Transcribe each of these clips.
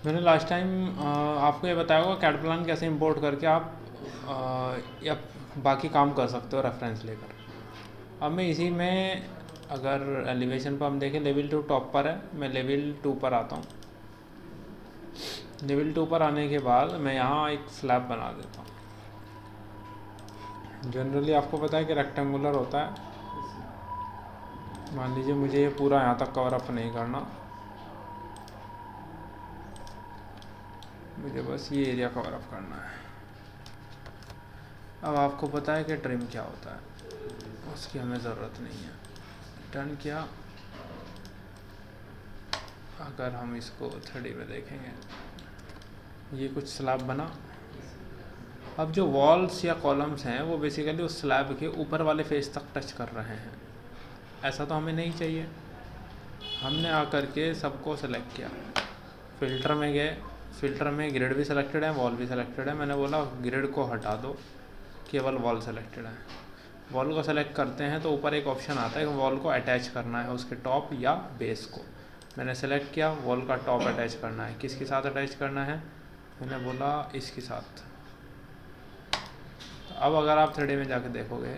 मैंने last time आपको ये बताया होगा कैड प्लान कैसे इंपोर्ट करके आप या बाकी काम कर सकते हो रेफरेंस लेकर। अब मैं इसी में अगर एलिवेशन पर हम देखें, लेवल 2 टॉप पर है, मैं लेवल 2 पर आता हूँ। लेवल 2 पर आने के बाद मैं यहाँ एक स्लैब बना देता हूँ। जनरली आपको पता है कि रेक्टेंगुलर होता है। मान लीजिए मुझे ये पूरा यहाँ तक कवर अप नहीं करना, मुझे बस ये एरिया कवर अप करना है। अब आपको पता है कि ट्रिम क्या होता है, उसकी हमें ज़रूरत नहीं है। डन किया। अगर हम इसको 3D में देखेंगे, ये कुछ स्लैब बना। अब जो वॉल्स या कॉलम्स हैं वो बेसिकली उस स्लैब के ऊपर वाले फेस तक टच कर रहे हैं। ऐसा तो हमें नहीं चाहिए। हमने आकर के सबको सेलेक्ट किया, फ़िल्टर में गए, फ़िल्टर में ग्रिड भी सिलेक्टेड है, वॉल भी सिलेक्टेड है। मैंने बोला ग्रिड को हटा दो, केवल वॉल सेलेक्टेड है। वॉल को सेलेक्ट करते हैं तो ऊपर एक ऑप्शन आता है कि वॉल को अटैच करना है उसके टॉप या बेस को। मैंने सेलेक्ट किया, वॉल का टॉप अटैच करना है। किसके साथ अटैच करना है? मैंने बोला इसके साथ। तो अब अगर आप 3D में जाके देखोगे,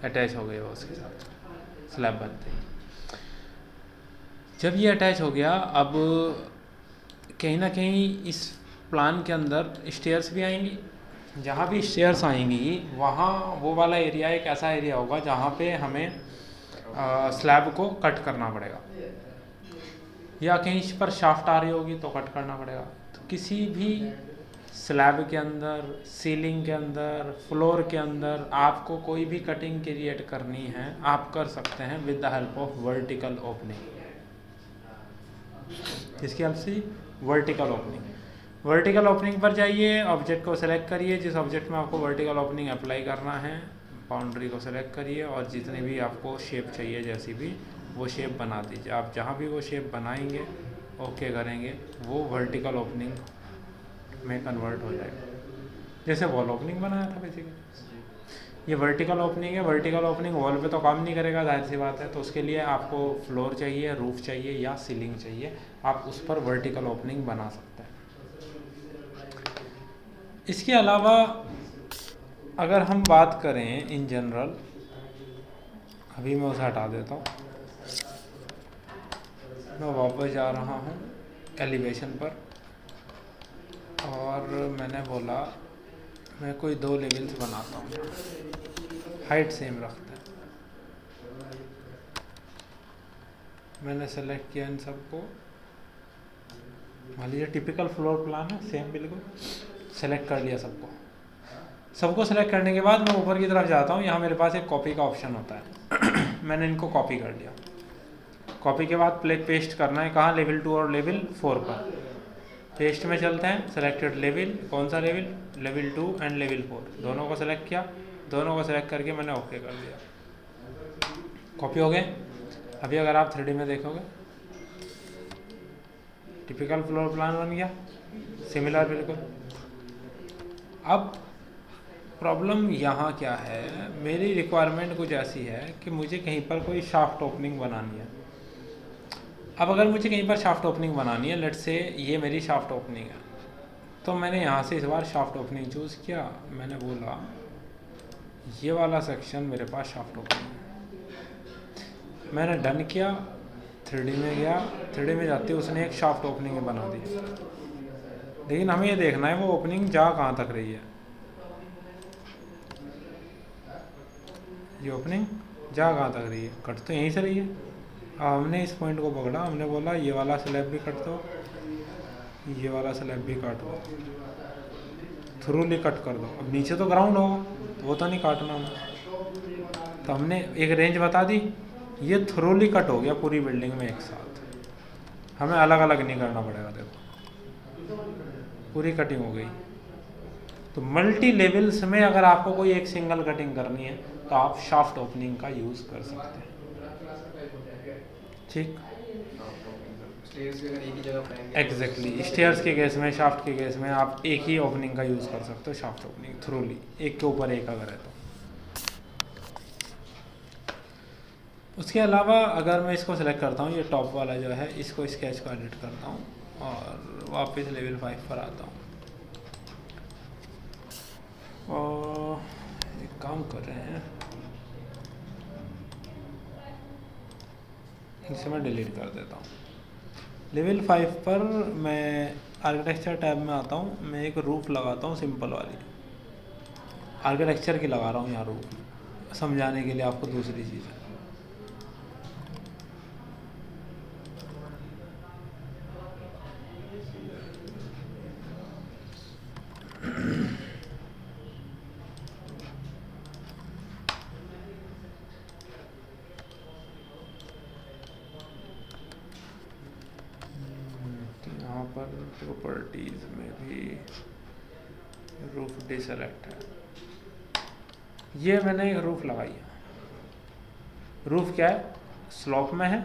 अटैच हो गई वो उसके साथ स्लैब बनते ही। जब ये अटैच हो गया, अब कहीं ना कहीं इस प्लान के अंदर स्टेयर्स भी आएंगी। जहाँ भी स्टेयर्स आएंगी वहाँ वो वाला एरिया एक ऐसा एरिया होगा जहाँ पे हमें स्लैब को कट करना पड़ेगा, या कहीं पर शाफ्ट आ रही होगी तो कट करना पड़ेगा। तो किसी भी स्लैब के अंदर, सीलिंग के अंदर, फ्लोर के अंदर आपको कोई भी कटिंग क्रिएट करनी है, आप कर सकते हैं with the help of vertical opening. इसकी हेल्प से वर्टिकल ओपनिंग। वर्टिकल ओपनिंग पर जाइए, ऑब्जेक्ट को सेलेक्ट करिए, जिस ऑब्जेक्ट में आपको वर्टिकल ओपनिंग अप्लाई करना है, बाउंड्री को सेलेक्ट करिए और जितनी भी आपको शेप चाहिए, जैसी भी वो शेप बना दीजिए। आप जहाँ भी वो शेप बनाएंगे, ओके करेंगे, वो वर्टिकल ओपनिंग में कन्वर्ट हो जाएगा। जैसे वॉल ओपनिंग बनाया था बेसिकली, ये वर्टिकल ओपनिंग है। वर्टिकल ओपनिंग वॉल पे तो काम नहीं करेगा, जाहिर सी बात है। तो उसके लिए आपको फ्लोर चाहिए, रूफ चाहिए या सीलिंग चाहिए, आप उस पर वर्टिकल ओपनिंग बना सकते हैं। इसके अलावा अगर हम बात करें इन जनरल, अभी मैं उसे हटा देता हूँ, मैं वापस जा रहा हूँ एलिवेशन पर और मैंने बोला मैं कोई 2 लेवल्स बनाता हूँ, हाइट सेम रखते हैं। मैंने सेलेक्ट किया इन सबको, मान लीजिए टिपिकल फ्लोर प्लान है, सेम बिल्कुल सेलेक्ट कर लिया सबको। सबको सेलेक्ट करने के बाद मैं ऊपर की तरफ जाता हूँ, यहाँ मेरे पास एक कॉपी का ऑप्शन होता है मैंने इनको कॉपी कर लिया। कॉपी के बाद पेस्ट करना है कहाँ? लेवल 2 और लेवल 4 पर। पेस्ट में चलते हैं, सेलेक्टेड लेवल, कौन सा लेवल? लेवल 2 एंड लेवल 4, दोनों को सेलेक्ट किया। दोनों को सेलेक्ट करके मैंने ओके कर दिया, कॉपी हो गए। अभी अगर आप 3D में देखोगे, टिपिकल फ्लोर प्लान बन गया, सिमिलर बिल्कुल। अब प्रॉब्लम यहाँ क्या है, मेरी रिक्वायरमेंट कुछ ऐसी है कि मुझे कहीं पर कोई शाफ्ट ओपनिंग बनानी है। अब अगर मुझे कहीं पर शाफ्ट ओपनिंग बनानी है, लेट्स से ये मेरी शाफ्ट ओपनिंग है, तो मैंने यहाँ से इस बार शाफ्ट ओपनिंग चूज़ किया। मैंने बोला ये वाला सेक्शन मेरे पास शाफ्ट ओपनिंग है। मैंने डन किया, 3D में गया, 3D में जाते उसने एक शाफ्ट ओपनिंग बना दी। लेकिन हमें ये देखना है वो ओपनिंग जा कहाँ तक रही है। ये ओपनिंग जा कहाँ तक रही है? कट तो यहीं से रही है। अब हमने इस पॉइंट को पकड़ा, हमने बोला ये वाला स्लैब भी कट दो, ये वाला स्लैब भी काट दो, थ्रूली कट कर दो। अब नीचे तो ग्राउंड होगा, वो तो नहीं काटना हमें। तो हमने एक रेंज बता दी, ये थ्रूली कट हो गया पूरी बिल्डिंग में एक साथ, हमें अलग अलग नहीं करना पड़ेगा। देखो पूरी कटिंग हो गई। तो मल्टी लेवल्स में अगर आपको कोई एक सिंगल कटिंग करनी है तो आप शाफ्ट ओपनिंग का यूज़ कर सकते हैं। ठीक, एग्जैक्टली। स्टेयर्स के केस में, शाफ्ट के केस में आप एक ही ओपनिंग का यूज़ कर सकते हो, शाफ्ट ओपनिंग थ्रूली, एक के ऊपर एक अगर है तो। उसके अलावा अगर मैं इसको सेलेक्ट करता हूँ, ये टॉप वाला जो है, इसको स्केच को एडिट करता हूँ और वापस लेवल 5 पर आता हूँ और एक काम कर रहे हैं, इसे मैं डिलीट कर देता हूँ। लेवल 5 पर मैं आर्किटेक्चर टैब में आता हूँ, मैं एक रूफ लगाता हूँ सिंपल वाली, आर्किटेक्चर की लगा रहा हूँ यहाँ रूफ, समझाने के लिए आपको दूसरी चीज़ है। यहाँ पर प्रॉपर्टीज़ में भी रूफ डिसेलेक्ट है, ये मैंने एक रूफ लगाई है। रूफ क्या है, स्लॉप में है।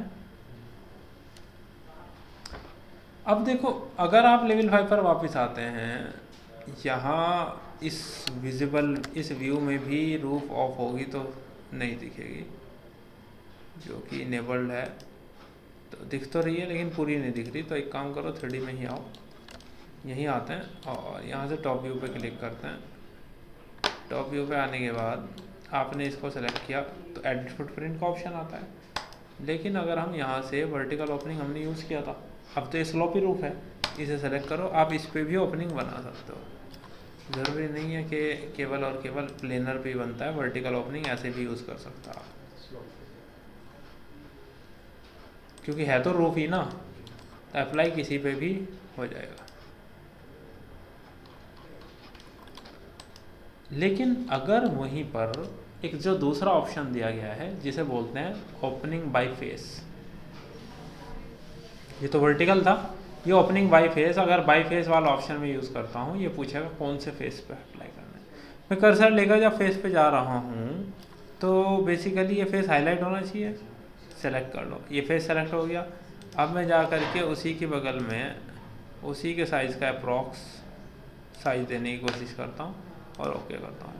अब देखो, अगर आप लेवल 5 पर वापस आते हैं, यहाँ इस विजिबल, इस व्यू में भी रूफ ऑफ होगी तो नहीं दिखेगी, जो कि इनेबल्ड है, तो दिख तो रही है लेकिन पूरी नहीं दिख रही। तो एक काम करो, 3D में ही आओ, यहीं आते हैं और यहाँ से टॉप व्यू पे क्लिक करते हैं। टॉप व्यू पे आने के बाद आपने इसको सेलेक्ट किया तो एडिट फुटप्रिंट का ऑप्शन आता है। लेकिन अगर हम यहाँ से वर्टिकल ओपनिंग हमने यूज़ किया था, अब तो ये स्लोपी रूफ है, इसे सेलेक्ट करो, आप इस पे भी ओपनिंग बना सकते हो। ज़रूरी नहीं है कि केवल और केवल प्लेनर पे ही बनता है, वर्टिकल ओपनिंग ऐसे भी यूज़ कर सकता है, क्योंकि है तो रूफ ही ना, तो अप्लाई किसी पे भी हो जाएगा। लेकिन अगर वहीं पर एक जो दूसरा ऑप्शन दिया गया है जिसे बोलते हैं ओपनिंग बाय फेस, ये तो वर्टिकल था, ये ओपनिंग बाय फेस, अगर बाय फेस वाला ऑप्शन में यूज़ करता हूँ, ये पूछेगा कौन से फेस पे अप्लाई करना है। मैं कर्सर लेकर जब फेस पे जा रहा हूँ तो बेसिकली ये फेस हाईलाइट होना चाहिए, सेलेक्ट कर लो, ये फेस सेलेक्ट हो गया। अब मैं जा करके उसी के बगल में उसी के साइज़ का अप्रॉक्स साइज़ देने की कोशिश करता हूँ और ओके करता हूँ।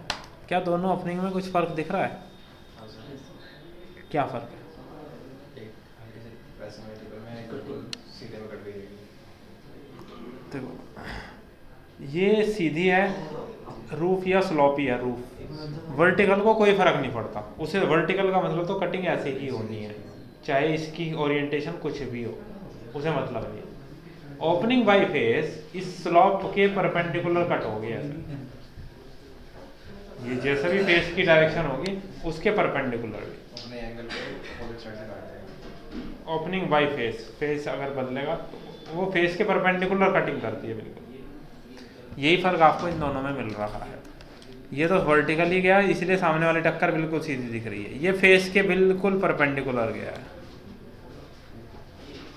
क्या दोनों ओपनिंग में कुछ फ़र्क दिख रहा है? क्या फ़र्क है? देखो, ये सीधी है रूफ या स्लॉपी है रूफ, वर्टिकल को कोई फ़र्क नहीं पड़ता, उसे वर्टिकल का मतलब तो कटिंग ऐसे ही होनी है, चाहे इसकी ओरिएंटेशन कुछ भी हो, उसे मतलब नहीं। ओपनिंग बाय फेस इस स्लॉप के परपेंडिकुलर कट होगी ऐसे, ये जैसे भी फेस की डायरेक्शन होगी उसके परपेंडिकुलर भी ओपनिंग बाय फेस, फेस अगर बदलेगा तो वो फेस के परपेंडिकुलर कटिंग करती है बिल्कुल। यही फ़र्क आपको इन दोनों में मिल रहा है। ये तो वर्टिकली गया इसलिए सामने वाली टक्कर बिल्कुल सीधी दिख रही है, ये फेस के बिल्कुल परपेंडिकुलर गया है,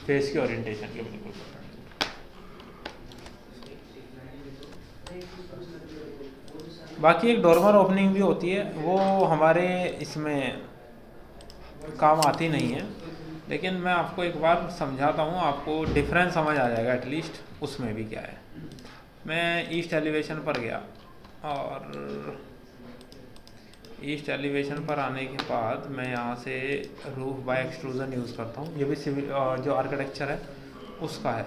फेस की ओरिएंटेशन के बिल्कुल परपेंडिकुलर। बाकी एक डोरमर ओपनिंग भी होती है, वो हमारे इसमें काम आती नहीं है, लेकिन मैं आपको एक बार समझाता हूँ, आपको डिफरेंस समझ आ जाएगा एटलीस्ट उसमें भी क्या है। मैं ईस्ट एलिवेशन पर गया और ईस्ट एलिवेशन पर आने के बाद मैं यहाँ से रूफ बाय एक्सट्रूजन यूज़ करता हूँ, ये भी सिविल जो आर्किटेक्चर है उसका है।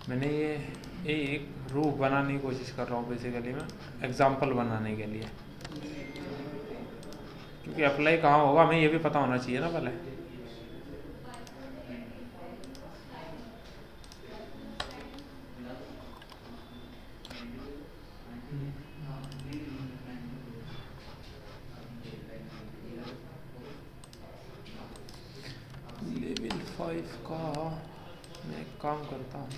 मैंने ये एक रूफ बनाने की कोशिश कर रहा हूँ बेसिकली मैं एग्जांपल बनाने के लिए, क्योंकि अप्लाई कहाँ होगा हमें ये भी पता होना चाहिए ना पहले। लेवल 5 का मैं एक काम करता हूँ,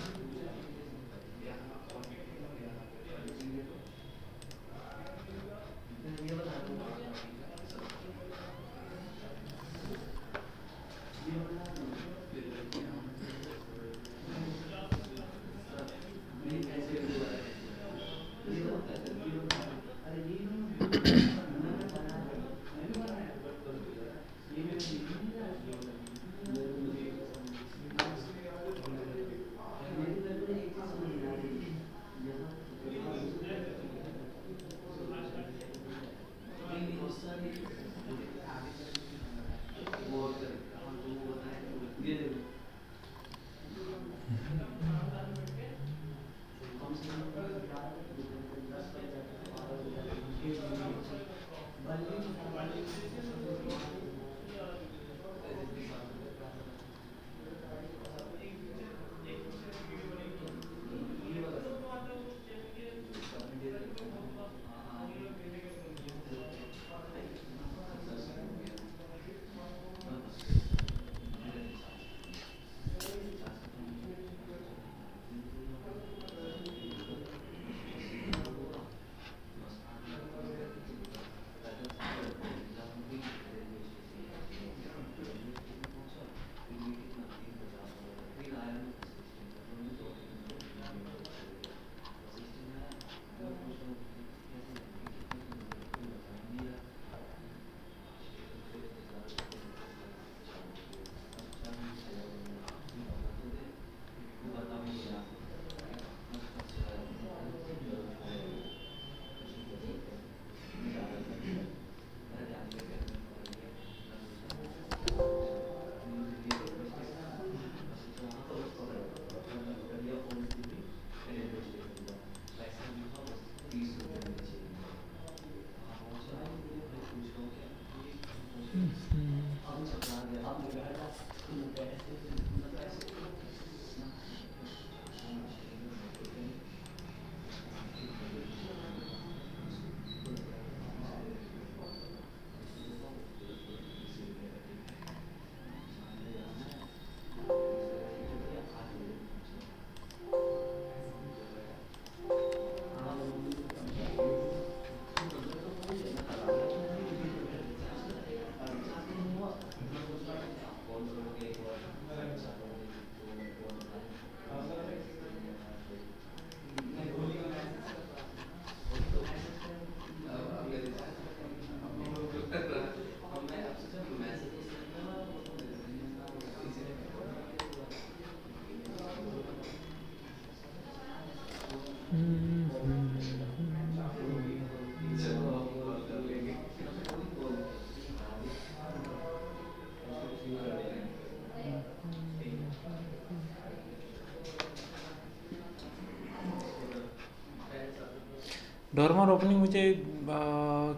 डोरमर ओपनिंग मुझे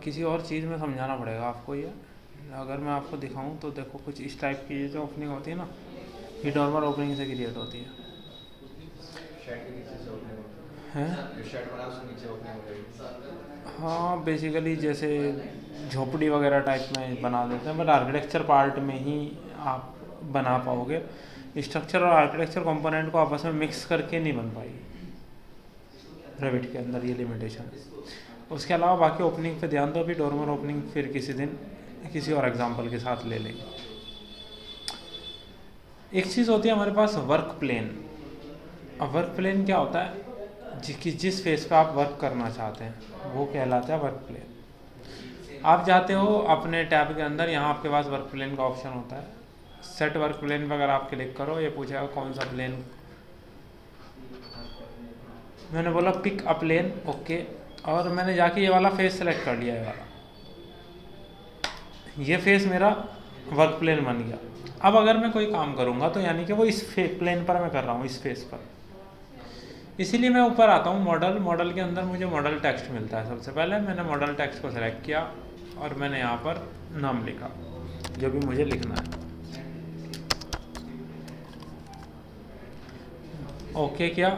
किसी और चीज़ में समझाना पड़ेगा आपको ये। अगर मैं आपको दिखाऊं तो देखो कुछ इस टाइप की जो ओपनिंग होती है ना, ये डोरमर ओपनिंग से क्रिएट होती है। हाँ, बेसिकली जैसे झोपड़ी वगैरह टाइप में बना देते हैं, बट आर्किटेक्चर पार्ट में ही आप बना पाओगे। स्ट्रक्चर और आर्किटेक्चर कंपोनेंट को आपस में मिक्स करके नहीं बन पाएगी रेविट के अंदर, ये लिमिटेशन। उसके अलावा बाकी ओपनिंग पे ध्यान दो। अभी डोरमर ओपनिंग फिर किसी दिन किसी और एग्जांपल के साथ ले लेंगे। एक चीज़ होती है हमारे पास वर्क प्लेन। अब वर्क प्लेन क्या होता है, जिस फेस पे आप वर्क करना चाहते हैं वो कहलाता है वर्क प्लेन। आप जाते हो अपने टैब के अंदर, यहाँ आपके पास वर्क प्लेन का ऑप्शन होता है। सेट वर्क प्लेन पर अगर आप क्लिक करो, ये पूछेगा कौन सा प्लेन। मैंने बोला पिक अ प्लेन, ओके, और मैंने जाके ये वाला फेस सेलेक्ट कर लिया। ये वाला, ये फेस मेरा वर्क प्लेन बन गया। अब अगर मैं कोई काम करूँगा तो यानी कि वो इस प्लेन पर मैं कर रहा हूँ, इस फेस पर। इसीलिए मैं ऊपर आता हूँ मॉडल के अंदर मुझे मॉडल टेक्स्ट मिलता है। सबसे पहले मैंने मॉडल टेक्स्ट को सेलेक्ट किया और मैंने यहाँ पर नाम लिखा जो भी मुझे लिखना है, ओके किया।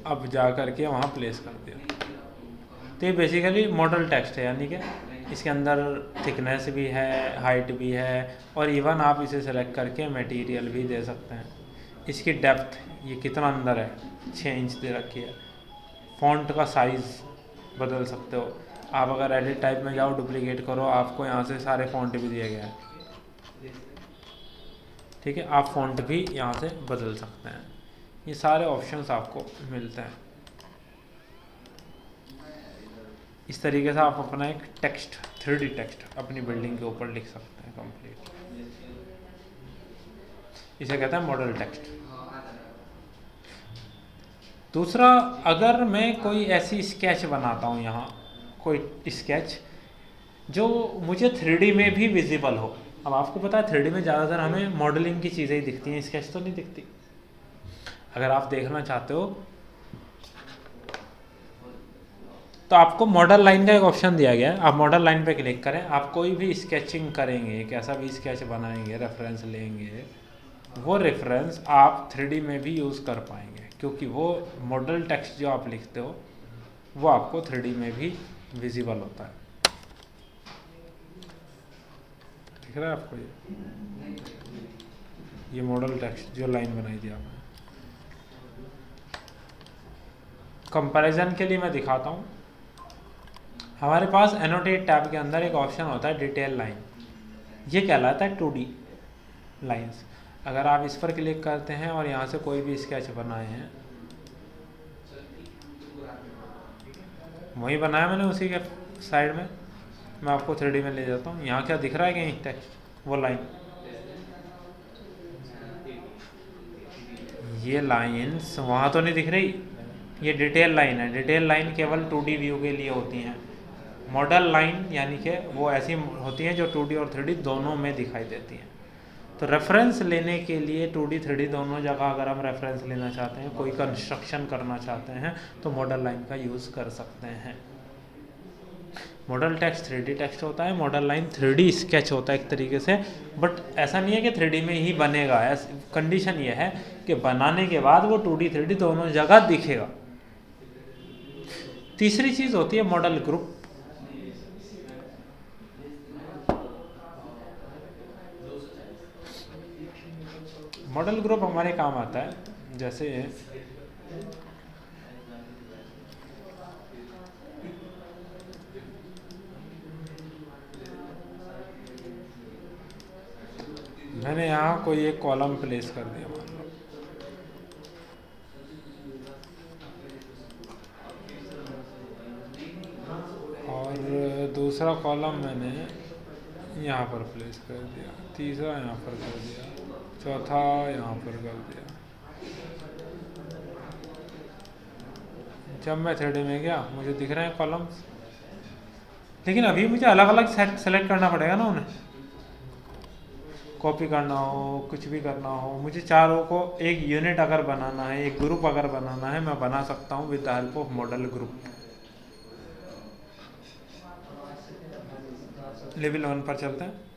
अब जा करके वहाँ प्लेस कर दिया। तो ये बेसिकली मॉडल टेक्स्ट है, यानी कि इसके अंदर थिकनेस भी है, हाइट भी है, और इवन आप इसे सेलेक्ट करके मटेरियल भी दे सकते हैं। इसकी डेप्थ ये कितना अंदर है, 6 इंच दे रखी है। फ़ॉन्ट का साइज़ बदल सकते हो आप। अगर एडिट टाइप में जाओ, डुप्लीकेट करो, आपको यहाँ से सारे फ़ॉन्ट भी दिए गए हैं, ठीक है। आप फ़ॉन्ट भी यहाँ से बदल सकते हैं। ये सारे ऑप्शंस आपको मिलते हैं। इस तरीके से आप अपना एक टेक्स्ट, 3D टेक्स्ट अपनी बिल्डिंग के ऊपर लिख सकते हैं कंप्लीट। इसे कहते हैं मॉडल टेक्स्ट। दूसरा, अगर मैं कोई ऐसी स्केच बनाता हूँ, यहाँ कोई स्केच जो मुझे 3D में भी विजिबल हो। अब आपको पता है 3D में ज़्यादातर हमें मॉडलिंग की चीज़ें ही दिखती हैं, स्केच तो नहीं दिखती। अगर आप देखना चाहते हो तो आपको मॉडल लाइन का एक ऑप्शन दिया गया है, आप मॉडल लाइन पे क्लिक करें। आप कोई भी स्केचिंग करेंगे, कैसा भी स्केच बनाएंगे, रेफरेंस लेंगे, वो रेफरेंस आप 3D में भी यूज़ कर पाएंगे, क्योंकि वो मॉडल टेक्स्ट जो आप लिखते हो वो आपको 3D में भी विजिबल होता है। दिख रहा है आपको ये मॉडल टेक्स्ट जो लाइन बनाई थी आपने। कंपैरिजन के लिए मैं दिखाता हूँ। हमारे पास एनोटेट टैब के अंदर एक ऑप्शन होता है डिटेल लाइन, ये कहलाता है 2D लाइंस। अगर आप इस पर क्लिक करते हैं और यहाँ से कोई भी स्केच बनाए हैं, वही बनाया मैंने उसी के साइड में, मैं आपको 3D में ले जाता हूँ। यहाँ क्या दिख रहा है कहीं टेक्स्ट, वो लाइन, ये लाइंस वहाँ तो नहीं दिख रही, ये डिटेल लाइन है। डिटेल लाइन केवल 2D व्यू के लिए होती हैं। मॉडल लाइन यानी कि वो ऐसी होती हैं जो 2D और 3D दोनों में दिखाई देती हैं। तो रेफरेंस लेने के लिए 2D 3D दोनों जगह अगर हम रेफरेंस लेना चाहते हैं, कोई कंस्ट्रक्शन करना चाहते हैं, तो मॉडल लाइन का यूज़ कर सकते हैं। मॉडल टेक्स्ट 3D टेक्स्ट होता है, मॉडल लाइन 3D स्केच होता है एक तरीके से, बट ऐसा नहीं है कि 3D में ही बनेगा। कंडीशन ये है कि बनाने के बाद वो 2D 3D दोनों जगह दिखेगा। तीसरी चीज़ होती है मॉडल ग्रुप। मॉडल ग्रुप हमारे काम आता है, जैसे मैंने यहाँ कोई एक कॉलम प्लेस कर दिया मान लो, और दूसरा कॉलम मैंने यहाँ पर प्लेस कर दिया, तीसरा यहाँ पर कर दिया, चौथा यहाँ पर कर दिया। जब मैं 3D में गया मुझे दिख रहे हैं कॉलम्स, लेकिन अभी मुझे अलग अलग सेलेक्ट करना पड़ेगा ना उन्हें। कॉपी करना हो, कुछ भी करना हो, मुझे चारों को एक यूनिट अगर बनाना है, एक ग्रुप अगर बनाना है, मैं बना सकता हूँ with the help of model group. Level 1 पर चलते हैं।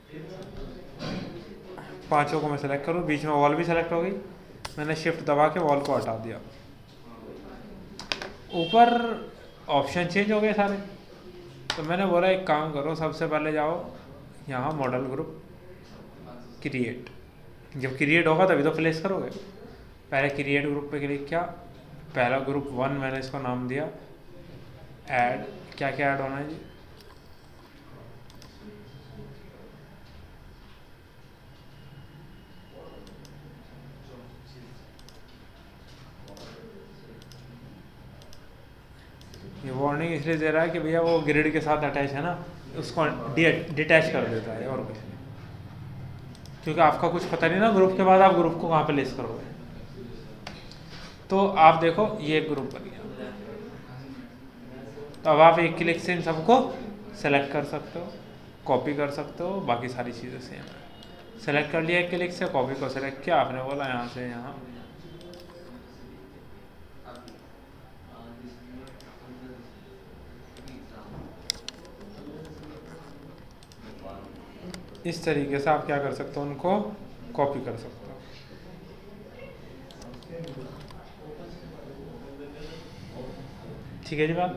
पांचों को मैं सेलेक्ट करूँ, बीच में वॉल भी सेलेक्ट हो गई, मैंने शिफ्ट दबा के वॉल को हटा दिया। ऊपर ऑप्शन चेंज हो गए सारे, तो मैंने बोला एक काम करो, सबसे पहले जाओ यहाँ मॉडल ग्रुप क्रिएट। जब क्रिएट होगा तभी तो प्लेस करोगे। पहले क्रिएट ग्रुप पे क्लिक किया, पहला ग्रुप 1 मैंने इसको नाम दिया ऐड। क्या क्या ऐड होना है जी? ये वार्निंग इसलिए दे रहा है कि भैया वो ग्रिड के साथ अटैच है ना, उसको डिटैच कर देता है, और कुछ नहीं, क्योंकि आपका कुछ पता नहीं ना ग्रुप के बाद आप ग्रुप को कहाँ पे लेस करोगे। तो आप देखो ये ग्रुप बन गया, तो अब आप एक क्लिक से इन सबको सेलेक्ट कर सकते हो, कॉपी कर सकते हो, बाकी सारी चीज़ें सेम है। सेलेक्ट कर लिया एक क्लिक से, कॉपी को सेलेक्ट किया, आपने बोला यहाँ से यहाँ, इस तरीके से आप क्या कर सकते हो, उनको कॉपी कर सकते हो। ठीक है जी बात।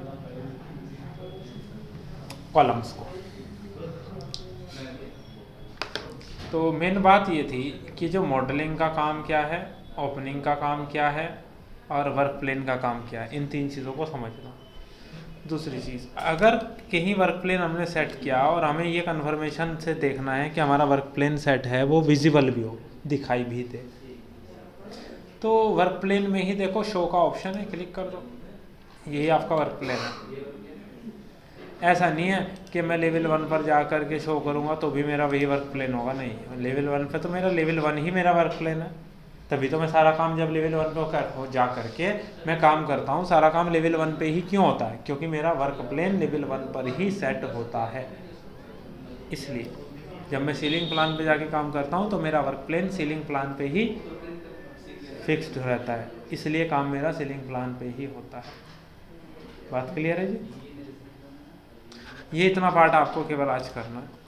कॉलम्स को तो मेन बात ये थी कि जो मॉडलिंग का काम क्या है, ओपनिंग का काम क्या है, और वर्क प्लेन का काम क्या है, इन 3 चीज़ों को समझना। दूसरी चीज़, अगर कहीं वर्क प्लेन हमने सेट किया और हमें ये कन्फर्मेशन से देखना है कि हमारा वर्क प्लेन सेट है, वो विजिबल भी हो, दिखाई भी दे, तो वर्क प्लेन में ही देखो शो का ऑप्शन है, क्लिक कर दो, यही आपका वर्क प्लेन है। ऐसा नहीं है कि मैं लेवल 1 पर जा कर के शो करूँगा तो भी मेरा वही वर्क प्लेन होगा, नहीं, लेवल 1 पे तो मेरा लेवल 1 ही मेरा वर्क प्लेन है, तभी तो मैं सारा काम जब लेवल 1 पे जा करके मैं काम करता हूँ, सारा काम लेवल 1 पे ही क्यों होता है, क्योंकि मेरा वर्क प्लेन लेवल 1 पर ही सेट होता है। इसलिए जब मैं सीलिंग प्लान पे जाके काम करता हूँ तो मेरा वर्क प्लेन सीलिंग प्लान पे ही फिक्स्ड रहता है, इसलिए काम मेरा सीलिंग प्लान पे ही होता है। बात क्लियर है जी? ये इतना पार्ट आपको केवल आज करना है।